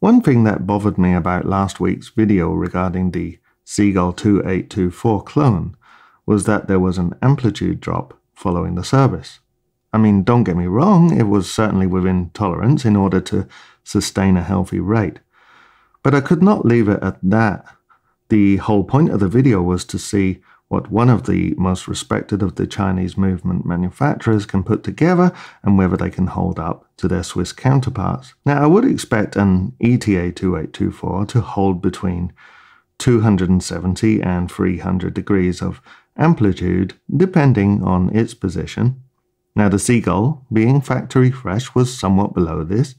One thing that bothered me about last week's video regarding the Seagull 2824 clone was that there was an amplitude drop following the service. I mean, don't get me wrong, it was certainly within tolerance in order to sustain a healthy rate. But I could not leave it at that. The whole point of the video was to see what one of the most respected of the Chinese movement manufacturers can put together and whether they can hold up to their Swiss counterparts. Now, I would expect an ETA 2824 to hold between 270 and 300 degrees of amplitude, depending on its position. Now, the Seagull, being factory fresh, was somewhat below this,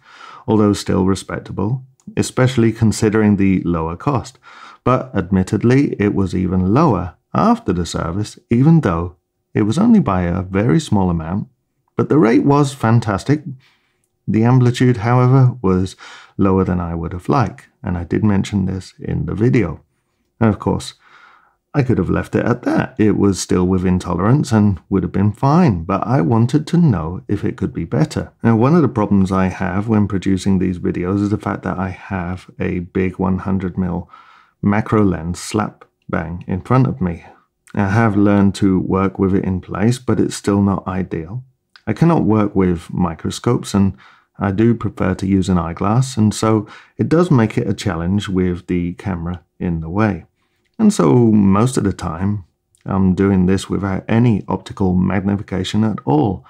although still respectable, especially considering the lower cost. But admittedly, it was even lower after the service, even though it was only by a very small amount. But the rate was fantastic. The amplitude, however, was lower than I would have liked, and I did mention this in the video. And of course, I could have left it at that. It was still within tolerance and would have been fine, but I wanted to know if it could be better. Now, one of the problems I have when producing these videos is the fact that I have a big 100mm macro lens slap bang in front of me. I have learned to work with it in place, but it's still not ideal. I cannot work with microscopes, and I do prefer to use an eyeglass, and so it does make it a challenge with the camera in the way. And so most of the time, I'm doing this without any optical magnification at all.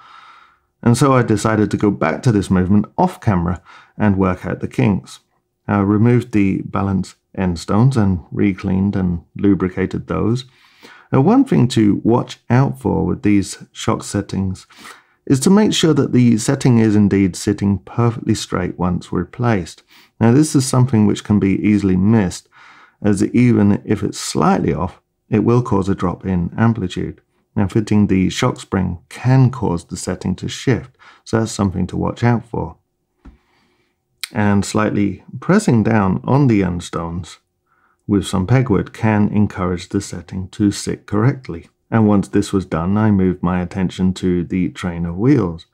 And so I decided to go back to this movement off camera and work out the kinks. I removed the balance end stones and re-cleaned and lubricated those. Now, one thing to watch out for with these shock settings is to make sure that the setting is indeed sitting perfectly straight once replaced. Now, this is something which can be easily missed, as even if it's slightly off, it will cause a drop in amplitude. Now, fitting the shock spring can cause the setting to shift, so that's something to watch out for. And slightly pressing down on the end stones with some pegwood can encourage the setting to sit correctly. And once this was done, I moved my attention to the train of wheels.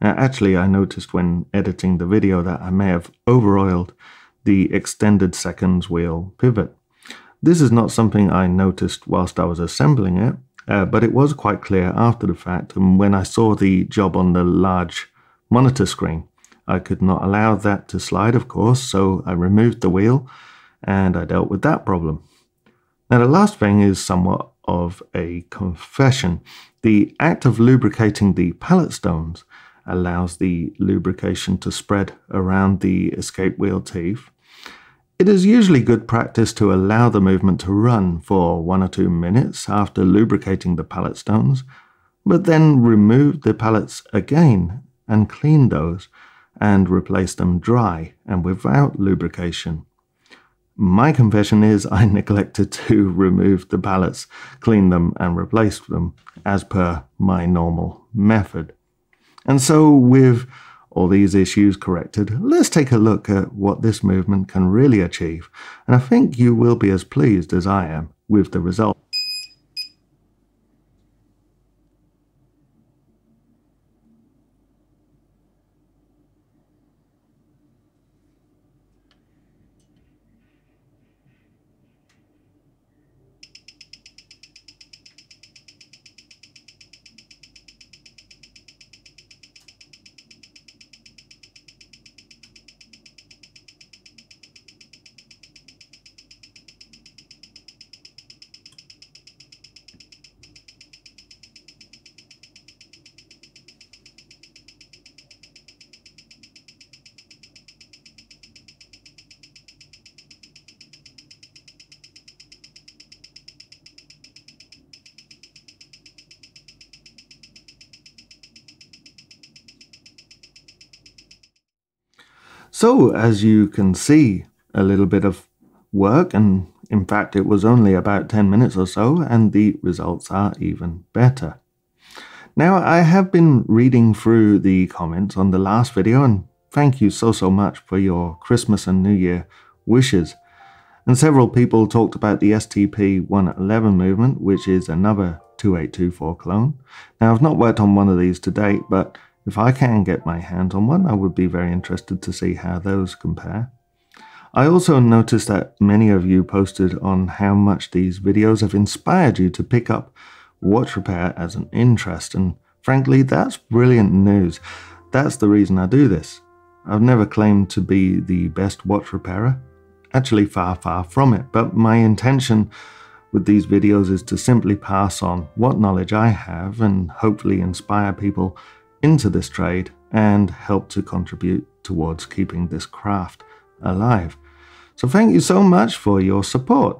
Now, actually, I noticed when editing the video that I may have over-oiled the extended seconds wheel pivot. This is not something I noticed whilst I was assembling it, but it was quite clear after the fact, and when I saw the job on the large monitor screen. I could not allow that to slide, of course, so I removed the wheel and I dealt with that problem. Now, the last thing is somewhat of a confession. The act of lubricating the pallet stones allows the lubrication to spread around the escape wheel teeth. It is usually good practice to allow the movement to run for 1 or 2 minutes after lubricating the pallet stones, but then remove the pallets again and clean those and replace them dry and without lubrication. My confession is I neglected to remove the pallets, clean them and replace them as per my normal method. And so with all these issues corrected, let's take a look at what this movement can really achieve, and I think you will be as pleased as I am with the result. So, as you can see, a little bit of work, and in fact it was only about 10 minutes or so, and the results are even better. Now, I have been reading through the comments on the last video, and thank you so much for your Christmas and New Year wishes. And several people talked about the STP-111 movement, which is another 2824 clone. Now, I've not worked on one of these to date, but if I can get my hands on one, I would be very interested to see how those compare. I also noticed that many of you posted on how much these videos have inspired you to pick up watch repair as an interest, and frankly, that's brilliant news. That's the reason I do this. I've never claimed to be the best watch repairer, actually far from it, but my intention with these videos is to simply pass on what knowledge I have and hopefully inspire people into this trade and help to contribute towards keeping this craft alive. So thank you so much for your support.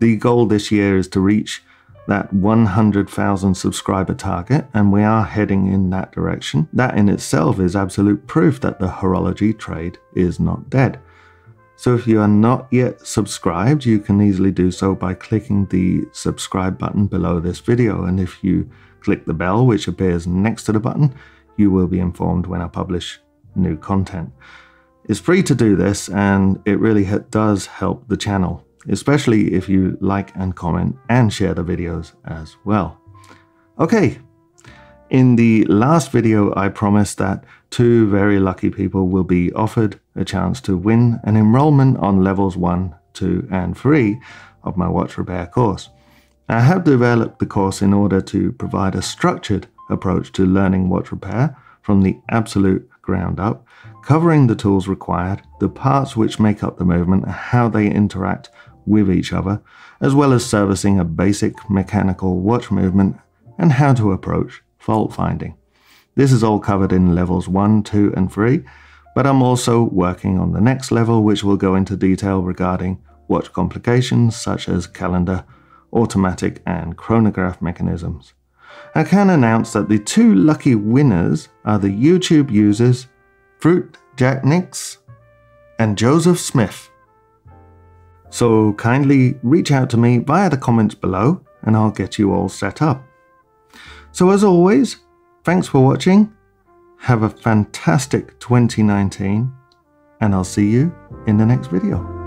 The goal this year is to reach that 100,000 subscriber target, and we are heading in that direction. That in itself is absolute proof that the horology trade is not dead. So if you are not yet subscribed, you can easily do so by clicking the subscribe button below this video, and if you click the bell which appears next to the button, you will be informed when I publish new content. It's free to do this, and it really does help the channel, especially if you like and comment and share the videos as well. Okay, in the last video I promised that 2 very lucky people will be offered a chance to win an enrollment on levels 1, 2 and 3 of my watch repair course. I have developed the course in order to provide a structured approach to learning watch repair from the absolute ground up, covering the tools required, the parts which make up the movement, and how they interact with each other, as well as servicing a basic mechanical watch movement and how to approach fault finding. This is all covered in levels 1, 2 and 3, but I'm also working on the next level, which will go into detail regarding watch complications such as calendar, automatic and chronograph mechanisms. I can announce that the 2 lucky winners are the YouTube users Fruit Jack Nix and Joseph Smith. So kindly reach out to me via the comments below and I'll get you all set up. So as always, thanks for watching, have a fantastic 2019, and I'll see you in the next video.